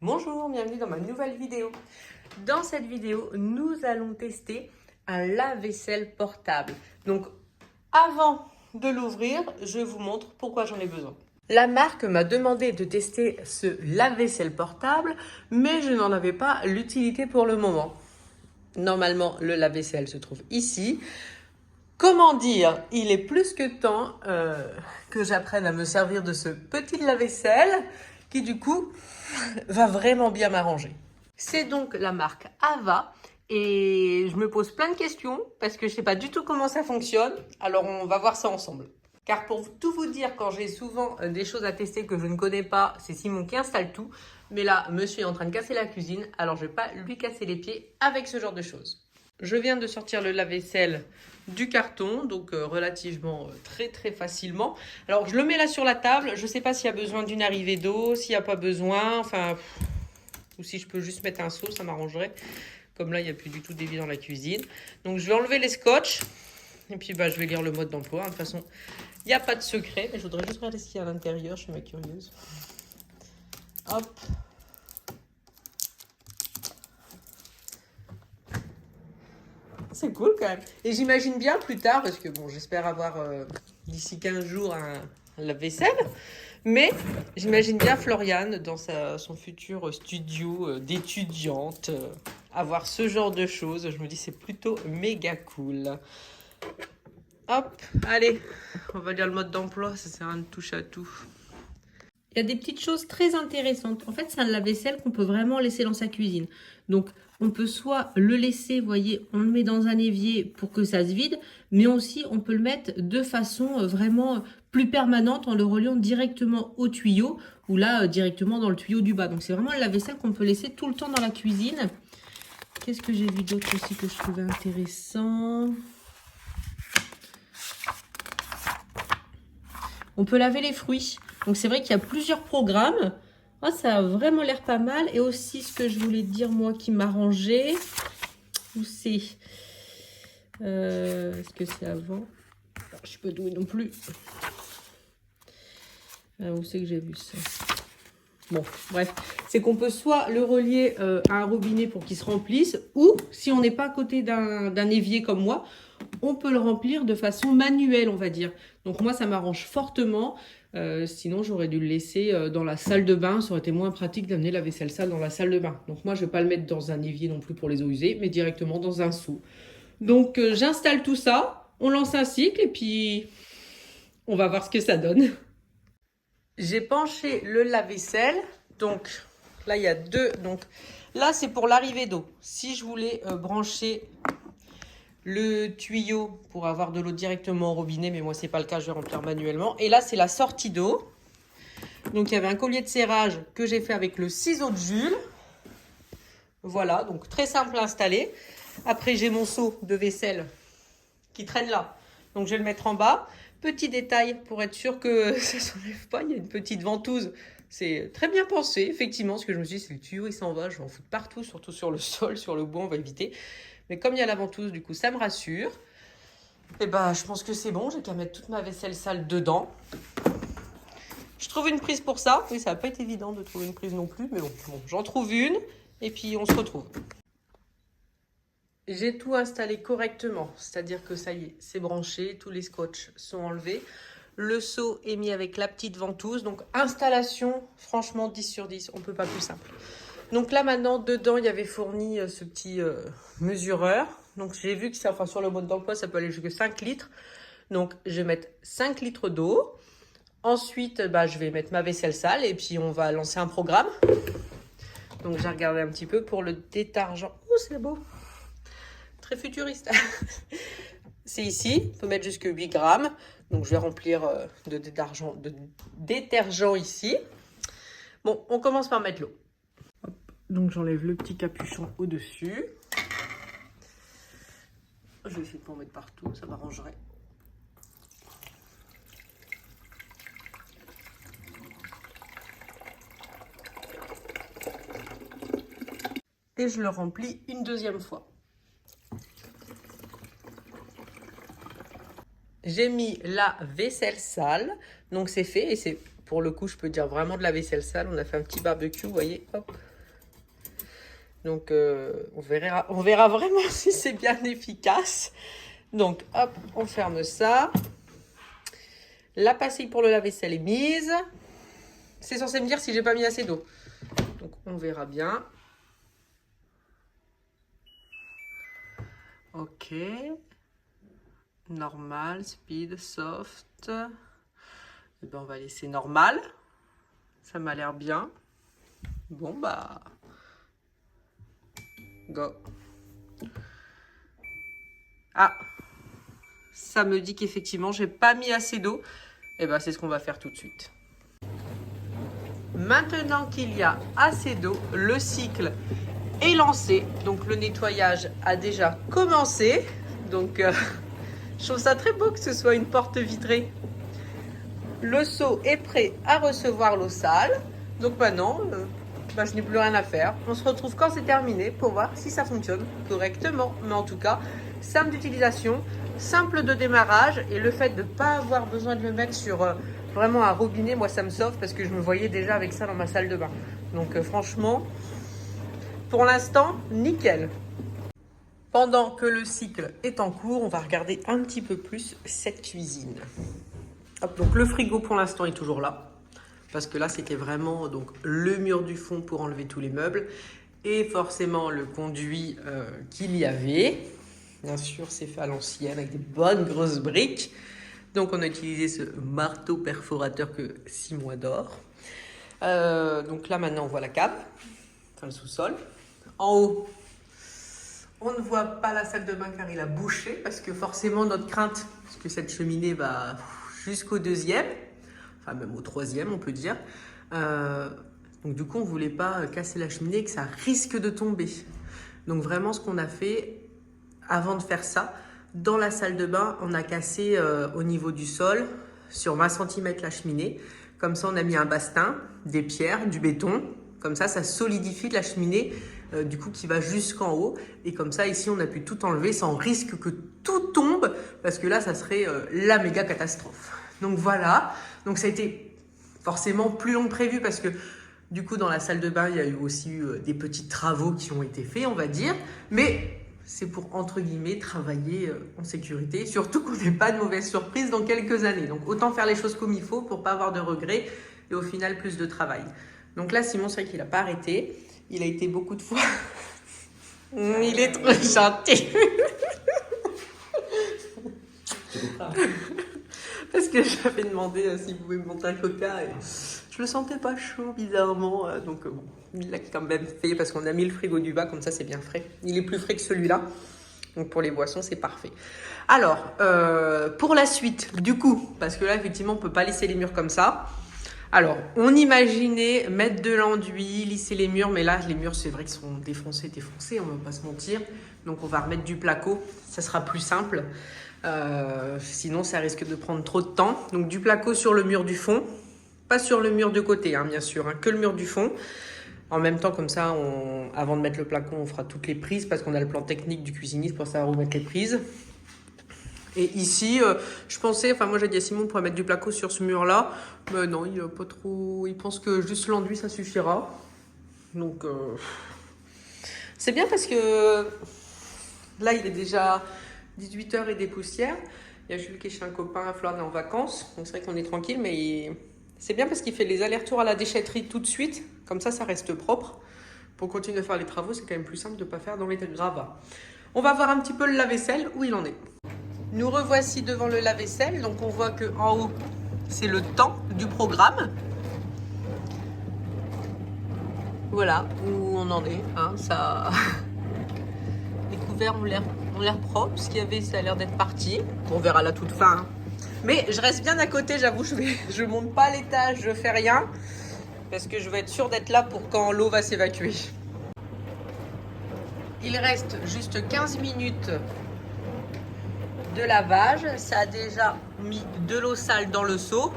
Bonjour, bienvenue dans ma nouvelle vidéo. Dans cette vidéo, nous allons tester un lave-vaisselle portable. Donc, avant de l'ouvrir, je vous montre pourquoi j'en ai besoin. La marque m'a demandé de tester ce lave-vaisselle portable, mais je n'en avais pas l'utilité pour le moment. Normalement, le lave-vaisselle se trouve ici. Comment dire, il est plus que temps que j'apprenne à me servir de ce petit lave-vaisselle qui du coup va vraiment bien m'arranger. C'est donc la marque Ava et je me pose plein de questions parce que je ne sais pas du tout comment ça fonctionne. Alors on va voir ça ensemble. Car pour tout vous dire, quand j'ai souvent des choses à tester que je ne connais pas, c'est Simon qui installe tout. Mais là, monsieur est en train de casser la cuisine, alors je ne vais pas lui casser les pieds avec ce genre de choses. Je viens de sortir le lave-vaisselle du carton, donc relativement très facilement. Alors je le mets là sur la table, je ne sais pas s'il y a besoin d'une arrivée d'eau, s'il n'y a pas besoin, enfin, ou si je peux juste mettre un seau, ça m'arrangerait. Comme là, il n'y a plus du tout d'évier dans la cuisine. Donc je vais enlever les scotch, et puis je vais lire le mode d'emploi. De toute façon, il n'y a pas de secret, mais je voudrais juste regarder ce qu'il y a à l'intérieur, je suis ma curieuse. Hop. C'est cool quand même. Et j'imagine bien plus tard, parce que bon, j'espère avoir d'ici 15 jours un lave-vaisselle, mais j'imagine bien Floriane dans son futur studio d'étudiante, avoir ce genre de choses. Je me dis c'est plutôt méga cool. Hop, allez, on va lire le mode d'emploi, ça sert à rien de toucher à tout. Il y a des petites choses très intéressantes. En fait, c'est un lave-vaisselle qu'on peut vraiment laisser dans sa cuisine. Donc, on peut soit le laisser, vous voyez, on le met dans un évier pour que ça se vide, mais aussi on peut le mettre de façon vraiment plus permanente en le reliant directement au tuyau ou là, directement dans le tuyau du bas. Donc, c'est vraiment un lave-vaisselle qu'on peut laisser tout le temps dans la cuisine. Qu'est-ce que j'ai vu d'autre aussi que je trouvais intéressant ? On peut laver les fruits. Donc c'est vrai qu'il y a plusieurs programmes. Oh, ça a vraiment l'air pas mal. Et aussi ce que je voulais dire moi qui m'arrangeait. Où c'est est-ce que c'est avant? Alors, je suis pas douée non plus. Où c'est que j'ai vu ça? Bon, bref. C'est qu'on peut soit le relier à un robinet pour qu'il se remplisse. Ou si on n'est pas à côté d'un évier comme moi, on peut le remplir de façon manuelle, on va dire. Donc moi, ça m'arrange fortement. Sinon, j'aurais dû le laisser dans la salle de bain. Ça aurait été moins pratique d'amener la vaisselle sale dans la salle de bain. Donc moi, je ne vais pas le mettre dans un évier non plus pour les eaux usées, mais directement dans un seau. Donc j'installe tout ça, on lance un cycle et puis on va voir ce que ça donne. J'ai penché le lave-vaisselle. Donc là, il y a deux. Donc là, c'est pour l'arrivée d'eau. Si je voulais brancher le tuyau pour avoir de l'eau directement au robinet, mais moi c'est pas le cas, je vais remplir manuellement. Et là c'est la sortie d'eau. Donc il y avait un collier de serrage que j'ai fait avec le ciseau de Jules. Voilà, donc très simple à installer. Après j'ai mon seau de vaisselle qui traîne là, donc je vais le mettre en bas. Petit détail pour être sûr que ça ne s'enlève pas, il y a une petite ventouse. C'est très bien pensé, effectivement, parce que je me suis dit, c'est le tuyau, il s'en va, je vais en foutre partout, surtout sur le sol, sur le bois, on va éviter. Mais comme il y a la ventouse, du coup, ça me rassure. Et je pense que c'est bon, j'ai qu'à mettre toute ma vaisselle sale dedans. Je trouve une prise pour ça. Oui, ça n'a pas été évident de trouver une prise non plus, mais bon j'en trouve une, et puis on se retrouve. J'ai tout installé correctement, c'est-à-dire que ça y est, c'est branché, tous les scotch sont enlevés. Le seau est mis avec la petite ventouse. Donc, installation, franchement, 10 sur 10. On ne peut pas plus simple. Donc là, maintenant, dedans, il y avait fourni ce petit mesureur. Donc, j'ai vu que ça, sur le mode d'emploi, ça peut aller jusqu'à 5 litres. Donc, je vais mettre 5 litres d'eau. Ensuite, je vais mettre ma vaisselle sale et puis on va lancer un programme. Donc, j'ai regardé un petit peu pour le détergent. Oh, c'est beau! Très futuriste. C'est ici, on peut mettre jusque 8 grammes. Donc, je vais remplir de détergent ici. Bon, on commence par mettre l'eau. Donc, j'enlève le petit capuchon au-dessus. Je vais essayer de pas en mettre partout, ça m'arrangerait. Et je le remplis une deuxième fois. J'ai mis la vaisselle sale, donc c'est fait et c'est pour le coup je peux dire vraiment de la vaisselle sale. On a fait un petit barbecue, vous voyez, hop, Donc, on verra vraiment si c'est bien efficace. Donc, hop, on ferme ça. La pasille pour le lave-vaisselle est mise. C'est censé me dire si j'ai pas mis assez d'eau. Donc, on verra bien. Ok. Normal, speed, soft. Et ben, on va laisser normal. Ça m'a l'air bien. Bon, bah... Go. Ah, ça me dit qu'effectivement, j'ai pas mis assez d'eau. Et ben, c'est ce qu'on va faire tout de suite. Maintenant qu'il y a assez d'eau, le cycle est lancé. Donc, le nettoyage a déjà commencé. Donc, je trouve ça très beau que ce soit une porte vitrée. Le seau est prêt à recevoir l'eau sale. Donc, maintenant... je n'ai plus rien à faire. On se retrouve quand c'est terminé pour voir si ça fonctionne correctement. Mais en tout cas, simple d'utilisation, simple de démarrage. Et le fait de ne pas avoir besoin de le mettre sur vraiment un robinet, moi ça me sauve parce que je me voyais déjà avec ça dans ma salle de bain. Donc franchement, pour l'instant, nickel. Pendant que le cycle est en cours, on va regarder un petit peu plus cette cuisine. Hop, donc le frigo pour l'instant est toujours là. Parce que là, c'était vraiment donc, le mur du fond pour enlever tous les meubles. Et forcément, le conduit qu'il y avait. Bien sûr, c'est fait à l'ancienne avec des bonnes grosses briques. Donc, on a utilisé ce marteau perforateur que 6 mois d'or. Donc là, maintenant, on voit la cave. Enfin, le sous-sol. En haut, on ne voit pas la salle de bain car il a bouché. Parce que forcément, notre crainte, parce que cette cheminée va jusqu'au 2e. Enfin même au 3e on peut dire. Donc du coup on ne voulait pas casser la cheminée et que ça risque de tomber. Donc vraiment ce qu'on a fait avant de faire ça, dans la salle de bain on a cassé au niveau du sol sur 20 cm la cheminée. Comme ça on a mis un bastin, des pierres, du béton. Comme ça solidifie la cheminée du coup qui va jusqu'en haut. Et comme ça ici on a pu tout enlever sans risque que tout tombe. Parce que là ça serait la méga catastrophe. Donc voilà, donc ça a été forcément plus long que prévu parce que du coup dans la salle de bain il y a eu aussi des petits travaux qui ont été faits on va dire. Mais c'est pour entre guillemets travailler en sécurité, surtout qu'on n'ait pas de mauvaises surprises dans quelques années. Donc autant faire les choses comme il faut pour pas avoir de regrets et au final plus de travail. Donc là Simon c'est vrai qu'il n'a pas arrêté, il a été beaucoup de fois... il est trop gentil. Parce que j'avais demandé s'il pouvait me monter un coca et je le sentais pas chaud bizarrement. Donc bon, il l'a quand même fait parce qu'on a mis le frigo du bas, comme ça c'est bien frais. Il est plus frais que celui-là. Donc pour les boissons c'est parfait. Alors, pour la suite, du coup, parce que là effectivement on peut pas lisser les murs comme ça. Alors, on imaginait mettre de l'enduit, lisser les murs, mais là les murs c'est vrai qu'ils sont défoncés, on va pas se mentir. Donc on va remettre du placo, ça sera plus simple. Sinon ça risque de prendre trop de temps. Donc du placo sur le mur du fond, pas sur le mur de côté hein, bien sûr, hein, que le mur du fond. En même temps comme ça, avant de mettre le placo on fera toutes les prises parce qu'on a le plan technique du cuisiniste pour savoir où mettre les prises. Et ici, je pensais, enfin moi j'ai dit à Simon on pourrait mettre du placo sur ce mur là, mais non il a pas trop, il pense que juste l'enduit ça suffira. Donc c'est bien parce que là il est déjà 18h et des poussières. Il y a Jules qui est chez un copain, Florian est en vacances. Donc c'est vrai qu'on est tranquille, mais c'est bien parce qu'il fait les allers-retours à la déchetterie tout de suite. Comme ça reste propre. Pour continuer de faire les travaux, c'est quand même plus simple de ne pas faire dans les gravats. On va voir un petit peu le lave-vaisselle, où il en est. Nous revoici devant le lave-vaisselle. Donc on voit qu'en haut, c'est le temps du programme. Voilà où on en est. Hein, ça... Les couverts ont l'air propre, ce qu'il y avait ça a l'air d'être parti. On verra la toute fin. Hein. Mais je reste bien à côté, j'avoue, je monte pas à l'étage, je fais rien. Parce que je veux être sûre d'être là pour quand l'eau va s'évacuer. Il reste juste 15 minutes de lavage. Ça a déjà mis de l'eau sale dans le seau.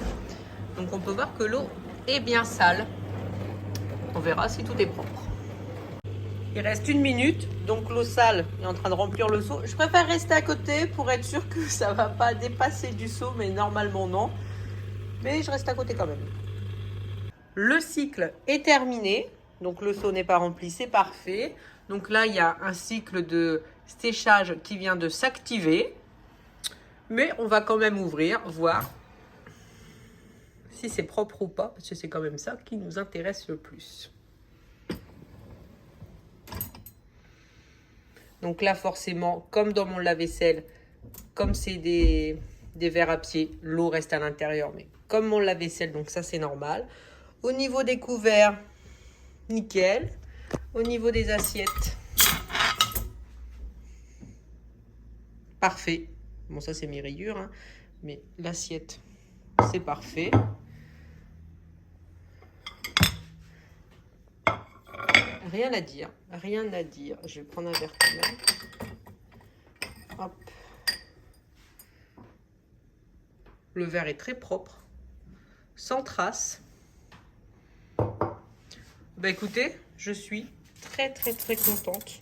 Donc on peut voir que l'eau est bien sale. On verra si tout est propre. Il reste 1 minute, donc l'eau sale est en train de remplir le seau. Je préfère rester à côté pour être sûr que ça ne va pas dépasser du seau, mais normalement non. Mais je reste à côté quand même. Le cycle est terminé, Donc le seau n'est pas rempli, c'est parfait. Donc là, il y a un cycle de séchage qui vient de s'activer. Mais on va quand même ouvrir, voir si c'est propre ou pas, parce que c'est quand même ça qui nous intéresse le plus. Donc là, forcément, comme dans mon lave-vaisselle, comme c'est des verres à pied, l'eau reste à l'intérieur. Mais comme mon lave-vaisselle, donc ça, c'est normal. Au niveau des couverts, nickel. Au niveau des assiettes, parfait. Bon, ça, c'est mes rayures, hein, mais l'assiette, c'est parfait. Rien à dire, rien à dire. Je vais prendre un verre quand même. Hop. Le verre est très propre, sans trace. Bah écoutez, je suis très contente.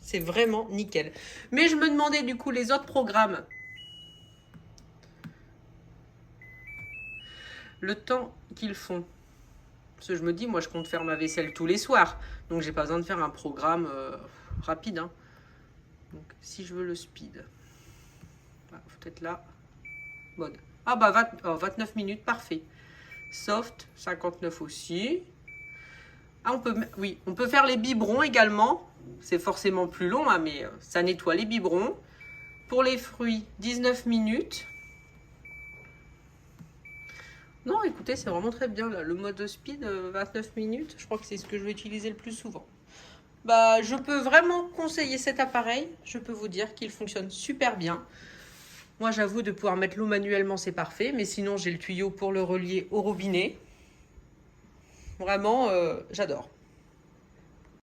C'est vraiment nickel. Mais je me demandais du coup les autres programmes. Le temps qu'ils font. Parce que je me dis, moi je compte faire ma vaisselle tous les soirs. Donc j'ai pas besoin de faire un programme rapide. Hein. Donc si je veux le speed. Peut-être là. Mode. Ah bah 29 minutes, parfait. Soft, 59 aussi. Ah, on peut faire les biberons également. C'est forcément plus long, hein, mais ça nettoie les biberons. Pour les fruits, 19 minutes. Non, écoutez, c'est vraiment très bien. Là. Le mode speed, 29 minutes, je crois que c'est ce que je vais utiliser le plus souvent. Bah, je peux vraiment conseiller cet appareil. Je peux vous dire qu'il fonctionne super bien. Moi, j'avoue, de pouvoir mettre l'eau manuellement, c'est parfait. Mais sinon, j'ai le tuyau pour le relier au robinet. Vraiment, j'adore.